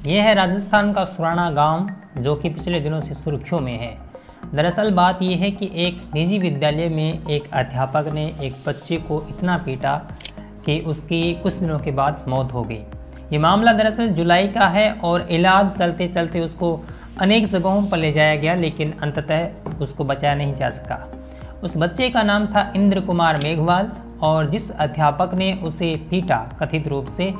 यह है राजस्थान का सुराना गांव, जो कि पिछले दिनों से सुर्खियों में है। दरअसल बात यह है कि एक निजी विद्यालय में एक अध्यापक ने एक बच्चे को इतना पीटा कि उसकी कुछ दिनों के बाद मौत हो गई। ये मामला दरअसल जुलाई का है और इलाज चलते चलते उसको अनेक जगहों पर ले जाया गया, लेकिन अंततः उसको बचाया नहीं जा सका। उस बच्चे का नाम था इंद्र कुमार मेघवाल और जिस अध्यापक ने उसे पीटा कथित रूप से,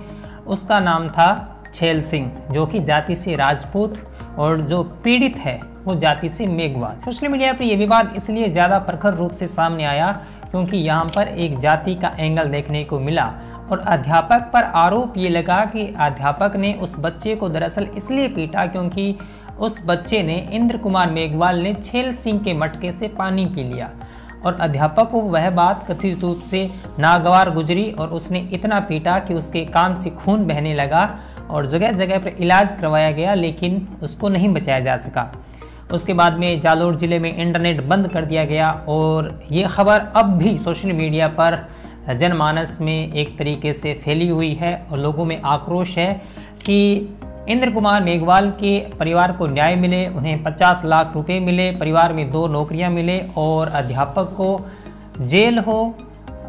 उसका नाम था छेल सिंह, जो कि जाति से राजपूत और जो पीड़ित है वो जाति से मेघवाल। सोशल मीडिया पर यह विवाद इसलिए ज़्यादा प्रखर रूप से सामने आया क्योंकि यहाँ पर एक जाति का एंगल देखने को मिला और अध्यापक पर आरोप ये लगा कि अध्यापक ने उस बच्चे को दरअसल इसलिए पीटा क्योंकि उस बच्चे ने इंद्र कुमार मेघवाल ने छेल सिंह के मटके से पानी पी लिया और अध्यापक को वह बात कथित रूप से नागवार गुजरी और उसने इतना पीटा कि उसके कान से खून बहने लगा और जगह जगह पर इलाज करवाया गया, लेकिन उसको नहीं बचाया जा सका। उसके बाद में जालोर ज़िले में इंटरनेट बंद कर दिया गया और ये खबर अब भी सोशल मीडिया पर जनमानस में एक तरीके से फैली हुई है और लोगों में आक्रोश है कि इंद्र कुमार मेघवाल के परिवार को न्याय मिले, उन्हें 50 लाख रुपए मिले, परिवार में 2 नौकरियां मिले और अध्यापक को जेल हो,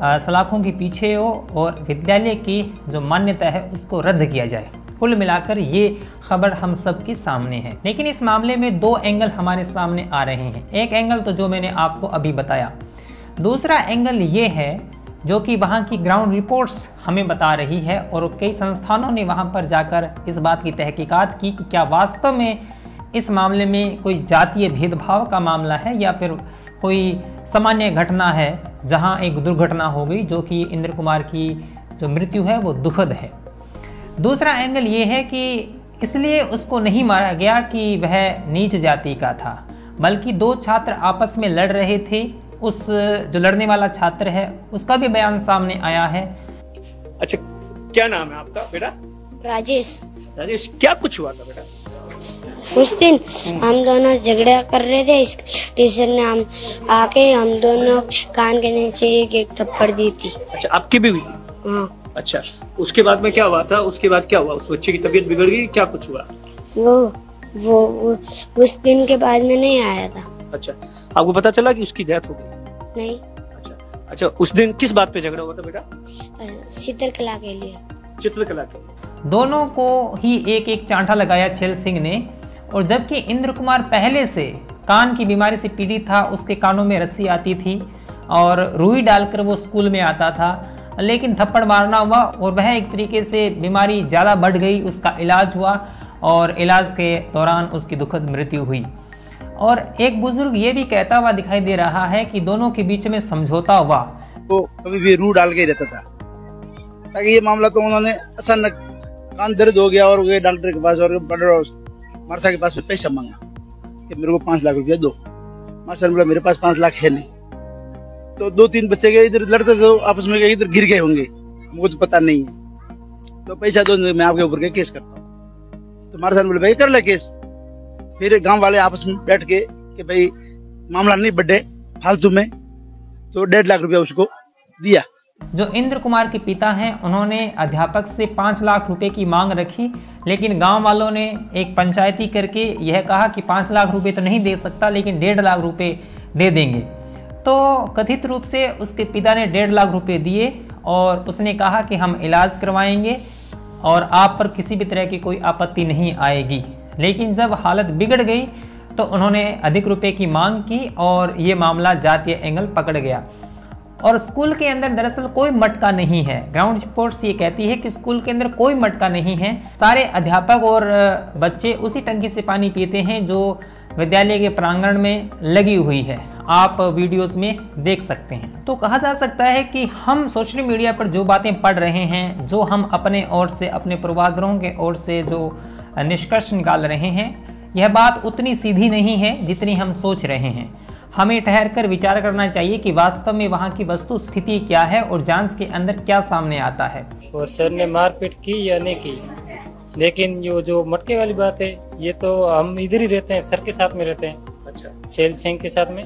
सलाखों के पीछे हो और विद्यालय की जो मान्यता है उसको रद्द किया जाए। कुल मिलाकर ये खबर हम सब के सामने है, लेकिन इस मामले में 2 एंगल हमारे सामने आ रहे हैं। एक एंगल तो जो मैंने आपको अभी बताया, दूसरा एंगल ये है जो कि वहाँ की ग्राउंड रिपोर्ट्स हमें बता रही है और कई संस्थानों ने वहाँ पर जाकर इस बात की तहकीकात की कि क्या वास्तव में इस मामले में कोई जातीय भेदभाव का मामला है या फिर कोई सामान्य घटना है जहाँ एक दुर्घटना हो गई, जो कि इंद्र कुमार की जो मृत्यु है वो दुखद है। दूसरा एंगल ये है कि इसलिए उसको नहीं मारा गया कि वह नीच जाति का था, बल्कि 2 छात्र आपस में लड़ रहे थे। उस जो लड़ने वाला छात्र है उसका भी बयान सामने आया है। अच्छा, क्या नाम है आपका बेटा? राजेश। राजेश, क्या कुछ हुआ था बेटा? उस दिन हम दोनों झगड़ा कर रहे थे, इस टीचर ने हम आके हम दोनों कान के नीचे एक थप्पड़ दी थी। अच्छा, आपकी भी हुई थी? हाँ। अच्छा, उसके बाद में क्या हुआ था? उसके बाद क्या हुआ? उस बच्चे की तबीयत बिगड़ गई, क्या कुछ हुआ? वो उस दिन के बाद में नहीं आया था। अच्छा, आपको पता चला कि उसकी डेथ हो गई? नहीं। अच्छा, उस दिन किस बात पे झगड़ा हुआ था बेटा? चित्रकला के लिए। चित्रकला के लिए। दोनों को ही एक एक चांटा लगाया छेल सिंह ने, और जबकि इंद्र कुमार पहले से कान की बीमारी से पीड़ित था, उसके कानों में रस्सी आती थी और रुई डालकर वो स्कूल में आता था, लेकिन थप्पड़ मारना हुआ और वह एक तरीके से बीमारी ज़्यादा बढ़ गई। उसका इलाज हुआ और इलाज के दौरान उसकी दुखद मृत्यु हुई। और एक बुजुर्ग ये भी कहता हुआ दिखाई दे रहा है कि दोनों के बीच में समझौता हुआ। वो कभी भी रू डाल के ही रहता था, ताकि ये मामला तो उन्होंने अचानक कान दर्द हो गया और गए डॉक्टर के पास और मारसा के पास पैसा मांगा कि मेरे को 5 लाख रुपया दो। मारसा ने बोला मेरे पास 5 लाख है नहीं। तो 2-3 बच्चे गए इधर लड़ते थे आपस में, इधर गिर गए होंगे, मुझको तो पता नहीं है। तो पैसा दो, मैं आपके ऊपर केस करता हूँ। तो मारसा ने बोले भाई कर ले केस। फिर गांव वाले आपस में बैठ के कि भाई मामला नहीं बढ़े फालतू में, तो 1.5 लाख रुपया उसको दिया। जो इंद्र कुमार के पिता हैं, उन्होंने अध्यापक से 5 लाख रुपए की मांग रखी, लेकिन गांव वालों ने एक पंचायती करके यह कहा कि 5 लाख रुपए तो नहीं दे सकता, लेकिन 1.5 लाख रुपए दे देंगे। तो कथित रूप से उसके पिता ने 1.5 लाख रुपए दिए और उसने कहा कि हम इलाज करवाएंगे और आप पर किसी भी तरह की कोई आपत्ति नहीं आएगी। लेकिन जब हालत बिगड़ गई तो उन्होंने अधिक रुपए की मांग की और ये मामला जातीय एंगल पकड़ गया। और स्कूल के अंदर दरअसल कोई मटका नहीं है। ग्राउंड रिपोर्ट्स ये कहती है कि स्कूल के अंदर कोई मटका नहीं है। सारे अध्यापक और बच्चे उसी टंकी से पानी पीते हैं जो विद्यालय के प्रांगण में लगी हुई है। आप वीडियोस में देख सकते हैं। तो कहा जा सकता है कि हम सोशल मीडिया पर जो बातें पढ़ रहे हैं, जो हम अपने ओर से, अपने पूर्वाग्रहों के ओर से जो निष्कर्ष निकाल रहे हैं, यह बात उतनी सीधी नहीं है जितनी हम सोच रहे हैं। हमें ठहर कर विचार करना चाहिए कि वास्तव में वहाँ की वस्तु स्थिति क्या है और जांच के अंदर क्या सामने आता है। और सर ने मारपीट की या नहीं की, लेकिन जो मटके वाली बात है, ये तो हम इधर ही रहते हैं, सर के साथ में रहते हैं। अच्छा, छेल सिंह के साथ में,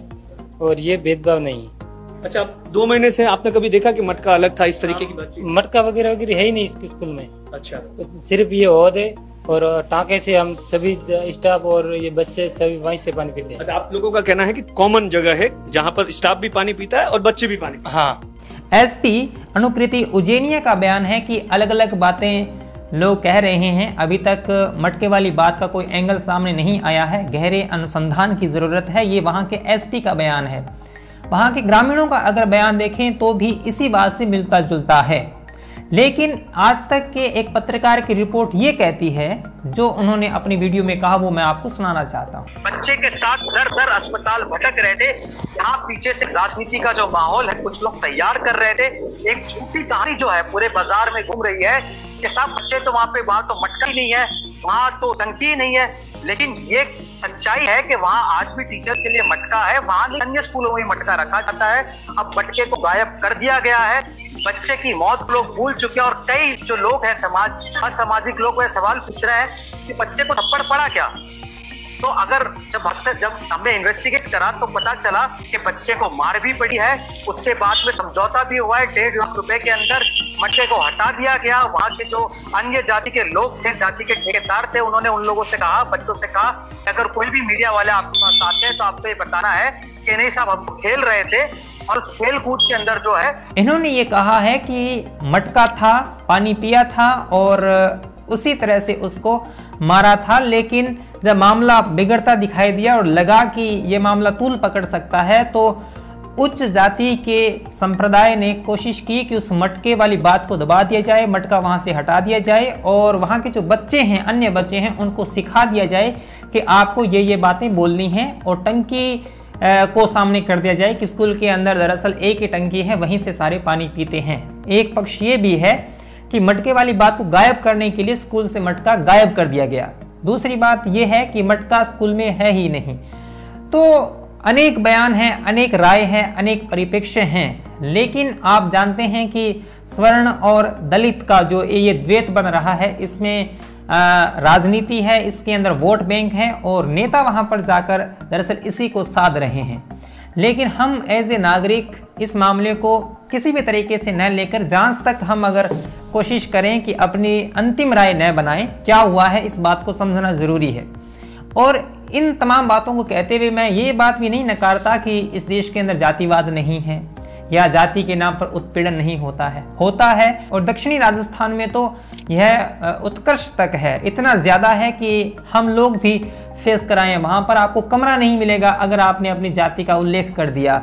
और ये भेदभाव नहीं है। अच्छा, 2 महीने से आपने कभी देखा कि मटका अलग था, इस तरीके की बात? मटका वगैरह वगैरह है ही नहीं इस स्कूल में। अच्छा, सिर्फ ये ओहद है और टांके से हम सभी स्टाफ और ये बच्चे सभी वहीं से पानी पीते हैं। अच्छा, आप लोगों का कहना है कि कॉमन जगह है जहाँ पर स्टाफ भी पानी पीता है और बच्चे भी पानी पीते हैं। हाँ, एसपी अनुकृति उज्जैनिया का बयान है कि अलग अलग बातें लोग कह रहे हैं, अभी तक मटके वाली बात का कोई एंगल सामने नहीं आया है, गहरे अनुसंधान की ज़रूरत है। ये वहाँ के एसपी का बयान है। वहाँ के ग्रामीणों का अगर बयान देखें तो भी इसी बात से मिलता जुलता है। लेकिन आज तक के एक पत्रकार की रिपोर्ट ये कहती है, जो उन्होंने अपनी वीडियो में कहा, वो मैं आपको सुनाना चाहता हूँ। बच्चे के साथ दर दर अस्पताल भटक रहे थे। यहाँ पीछे से राजनीति का जो माहौल है कुछ लोग तैयार कर रहे थे। एक झूठी कहानी जो है पूरे बाजार में घूम रही है कि साहब बच्चे तो वहाँ पे, वहाँ तो मटका ही नहीं है, वहाँ तो टंकी ही नहीं है। लेकिन ये सच्चाई है कि वहाँ आज भी टीचर के लिए मटका है, वहाँ नहीं अन्य स्कूलों में मटका रखा जाता है। अब मटके को गायब कर दिया गया है। बच्चे की मौत को लोग भूल चुके हैं और कई जो लोग हैं समाज असामाजिक लोग सवाल पूछ रहे हैं कि बच्चे को थप्पड़ पड़ा क्या। तो अगर जब हमने इन्वेस्टिगेट करा तो पता चला कि बच्चे को मार भी पड़ी है। उसके बाद में समझौता भी हुआ है, 1.5 लाख रुपए के अंदर मटके को हटा दिया गया। वहाँ के जो अन्य जाति के लोग थे, जाति के ठेकेदार थे, उन्होंने उन लोगों से कहा, बच्चों से कहा कि अगर कोई भी मीडिया वाले आपके पास आते हैं तो आपको ये बताना है कि नहीं साहब हम खेल रहे थे। और उस खेल कूद के अंदर जो है, इन्होंने ये कहा है कि मटका था, पानी पिया था और उसी तरह से उसको मारा था। लेकिन जब मामला बिगड़ता दिखाई दिया और लगा कि ये मामला तूल पकड़ सकता है, तो उच्च जाति के संप्रदाय ने कोशिश की कि उस मटके वाली बात को दबा दिया जाए, मटका वहाँ से हटा दिया जाए और वहाँ के जो बच्चे हैं, अन्य बच्चे हैं, उनको सिखा दिया जाए कि आपको ये बातें बोलनी हैं और टंकी को सामने कर दिया जाए कि स्कूल के अंदर दरअसल एक ही टंकी है, वहीं से सारे पानी पीते हैं। एक पक्ष ये भी है कि मटके वाली बात को गायब करने के लिए स्कूल से मटका गायब कर दिया गया। दूसरी बात यह है कि मटका स्कूल में है ही नहीं। तो अनेक बयान हैं, अनेक राय हैं, अनेक परिप्रेक्ष्य हैं। लेकिन आप जानते हैं कि स्वर्ण और दलित का जो ये द्वैत बन रहा है, इसमें राजनीति है, इसके अंदर वोट बैंक है और नेता वहां पर जाकर दरअसल इसी को साध रहे हैं। लेकिन हम एज ए नागरिक इस मामले को किसी भी तरीके से न लेकर जांच तक हम अगर कोशिश करें कि अपनी अंतिम राय न बनाएं, क्या हुआ है इस बात को समझना ज़रूरी है। और इन तमाम बातों को कहते हुए मैं ये बात भी नहीं नकारता कि इस देश के अंदर जातिवाद नहीं है या जाति के नाम पर उत्पीड़न नहीं होता है। और दक्षिणी राजस्थान में तो यह उत्कर्ष तक है, इतना ज़्यादा है कि हम लोग भी फेस कराएं। वहाँ पर आपको कमरा नहीं मिलेगा अगर आपने अपनी जाति का उल्लेख कर दिया,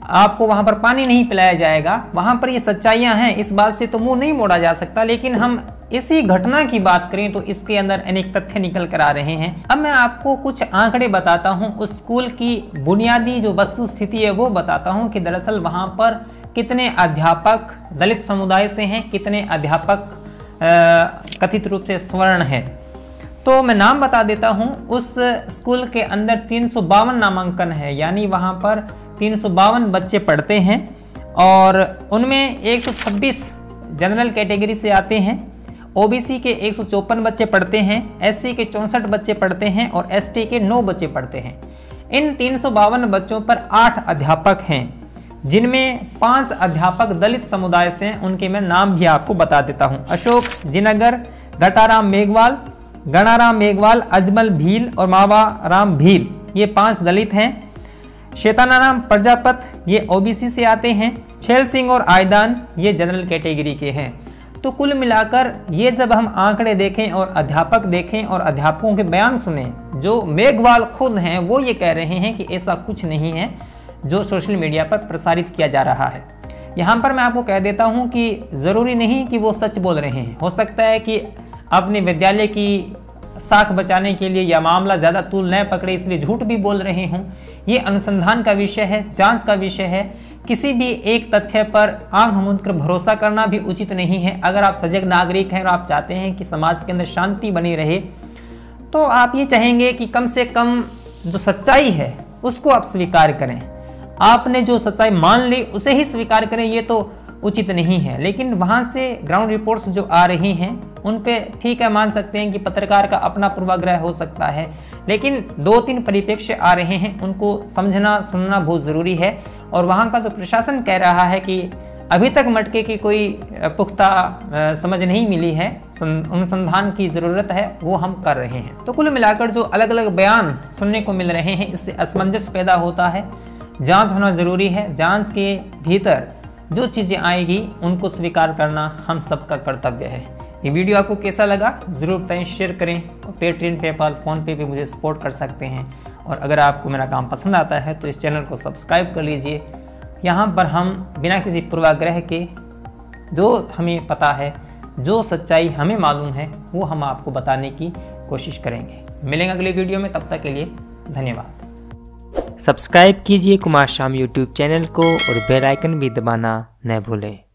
आपको वहाँ पर पानी नहीं पिलाया जाएगा। वहाँ पर ये सच्चाइयाँ हैं, इस बात से तो मुंह नहीं मोड़ा जा सकता। लेकिन हम इसी घटना की बात करें तो इसके अंदर अनेक तथ्य निकल कर आ रहे हैं। अब मैं आपको कुछ आंकड़े बताता हूँ, उस स्कूल की बुनियादी जो वस्तु स्थिति है वो बताता हूँ कि दरअसल वहाँ पर कितने अध्यापक दलित समुदाय से हैं, कितने अध्यापक कथित रूप से स्वर्ण है। तो मैं नाम बता देता हूँ। उस स्कूल के अंदर 352 नामांकन है, यानी वहाँ पर 352 बच्चे पढ़ते हैं और उनमें 126 जनरल कैटेगरी से आते हैं, ओबीसी के 154 बच्चे पढ़ते हैं, एससी के 64 बच्चे पढ़ते हैं और एसटी के 9 बच्चे पढ़ते हैं। इन 352 बच्चों पर 8 अध्यापक हैं, जिनमें 5 अध्यापक दलित समुदाय से हैं। उनके मैं नाम भी आपको बता देता हूं। अशोक जिनगर, घटाराम मेघवाल, गणाराम मेघवाल, अजमल भील और मावा राम भील, ये 5 दलित हैं। शेतानाराम प्रजापत, ये ओबीसी से आते हैं। छेल सिंह और आयदान, ये जनरल कैटेगरी के हैं। तो कुल मिलाकर ये जब हम आंकड़े देखें और अध्यापक देखें और अध्यापकों के बयान सुने, जो मेघवाल खुद हैं वो ये कह रहे हैं कि ऐसा कुछ नहीं है जो सोशल मीडिया पर प्रसारित किया जा रहा है। यहाँ पर मैं आपको कह देता हूँ कि ज़रूरी नहीं कि वो सच बोल रहे हैं। हो सकता है कि अपने विद्यालय की साख बचाने के लिए या मामला ज़्यादा तूल न पकड़े इसलिए झूठ भी बोल रहे हों। ये अनुसंधान का विषय है, जांच का विषय है। किसी भी एक तथ्य पर आंख मूंद कर भरोसा करना भी उचित नहीं है। अगर आप सजग नागरिक हैं और आप चाहते हैं कि समाज के अंदर शांति बनी रहे, तो आप ये चाहेंगे कि कम से कम जो सच्चाई है उसको आप स्वीकार करें। आपने जो सच्चाई मान ली उसे ही स्वीकार करें, ये तो उचित नहीं है। लेकिन वहाँ से ग्राउंड रिपोर्ट्स जो आ रही हैं उन पे ठीक है, मान सकते हैं कि पत्रकार का अपना पूर्वाग्रह हो सकता है, लेकिन 2-3 परिप्रेक्ष्य आ रहे हैं, उनको समझना सुनना बहुत ज़रूरी है। और वहाँ का जो प्रशासन कह रहा है कि अभी तक मटके की कोई पुख्ता समझ नहीं मिली है, अनुसंधान की ज़रूरत है, वो हम कर रहे हैं। तो कुल मिलाकर जो अलग अलग बयान सुनने को मिल रहे हैं, इससे असमंजस पैदा होता है। जांच होना ज़रूरी है। जांच के भीतर जो चीज़ें आएगी उनको स्वीकार करना हम सबका कर्तव्य है। ये वीडियो आपको कैसा लगा ज़रूर बताएं, शेयर करें। पेटीएम, पेपाल, फ़ोनपे पे मुझे सपोर्ट कर सकते हैं। और अगर आपको मेरा काम पसंद आता है तो इस चैनल को सब्सक्राइब कर लीजिए। यहाँ पर हम बिना किसी पूर्वाग्रह के जो हमें पता है, जो सच्चाई हमें मालूम है, वो हम आपको बताने की कोशिश करेंगे। मिलेंगे अगले वीडियो में, तब तक के लिए धन्यवाद। सब्सक्राइब कीजिए कुमार शाम यूट्यूब चैनल को और बेल आइकन भी दबाना न भूलें।